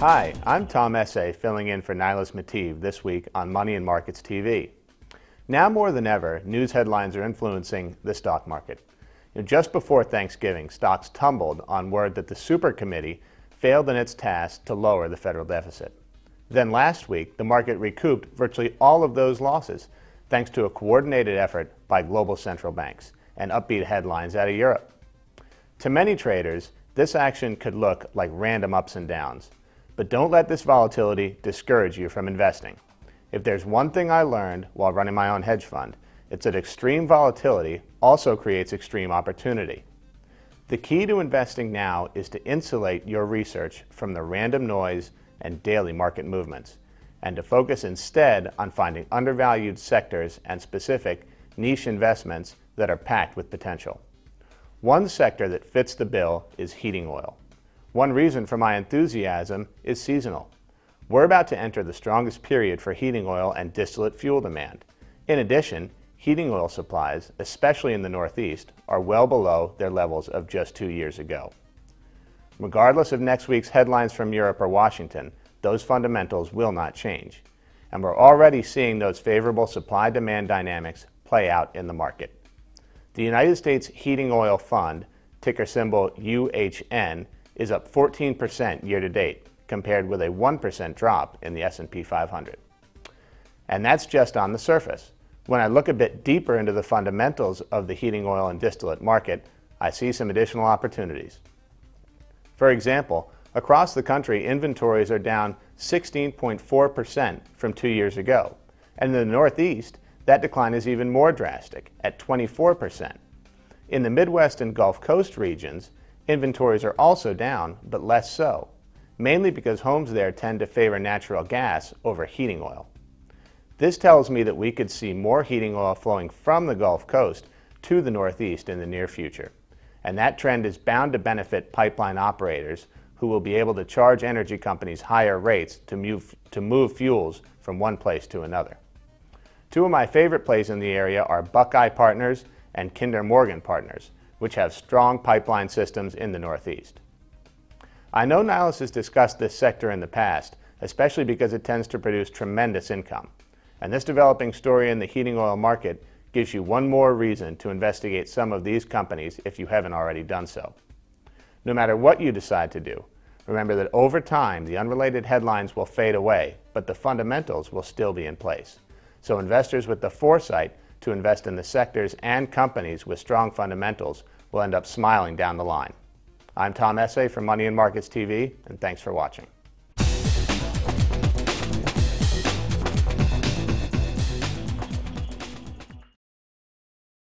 Hi, I'm Tom Essaye, filling in for Nilus Mattive this week on Money and Markets TV. Now more than ever, news headlines are influencing the stock market. Just before Thanksgiving, stocks tumbled on word that the Super Committee failed in its task to lower the federal deficit. Then last week, the market recouped virtually all of those losses thanks to a coordinated effort by global central banks and upbeat headlines out of Europe. To many traders, this action could look like random ups and downs. But don't let this volatility discourage you from investing. If there's one thing I learned while running my own hedge fund, it's that extreme volatility also creates extreme opportunity. The key to investing now is to insulate your research from the random noise and daily market movements, and to focus instead on finding undervalued sectors and specific niche investments that are packed with potential. One sector that fits the bill is heating oil. One reason for my enthusiasm is seasonal. We're about to enter the strongest period for heating oil and distillate fuel demand. In addition, heating oil supplies, especially in the Northeast, are well below their levels of just 2 years ago. Regardless of next week's headlines from Europe or Washington, those fundamentals will not change. And we're already seeing those favorable supply-demand dynamics play out in the market. The United States Heating Oil Fund, ticker symbol UHN, is up 14% year-to-date, compared with a 1% drop in the S&P 500. And that's just on the surface. When I look a bit deeper into the fundamentals of the heating oil and distillate market, I see some additional opportunities. For example, across the country, inventories are down 16.4% from 2 years ago. And in the Northeast, that decline is even more drastic, at 24%. In the Midwest and Gulf Coast regions, inventories are also down, but less so, mainly because homes there tend to favor natural gas over heating oil. This tells me that we could see more heating oil flowing from the Gulf Coast to the Northeast in the near future. And that trend is bound to benefit pipeline operators who will be able to charge energy companies higher rates to move fuels from one place to another. Two of my favorite plays in the area are Buckeye Partners and Kinder Morgan Partners, which have strong pipeline systems in the Northeast. I know Nilus has discussed this sector in the past, especially because it tends to produce tremendous income. And this developing story in the heating oil market gives you one more reason to investigate some of these companies if you haven't already done so. No matter what you decide to do, remember that over time the unrelated headlines will fade away, but the fundamentals will still be in place. So investors with the foresight to invest in the sectors and companies with strong fundamentals will end up smiling down the line. I'm Tom Essaye from Money and Markets TV, and thanks for watching.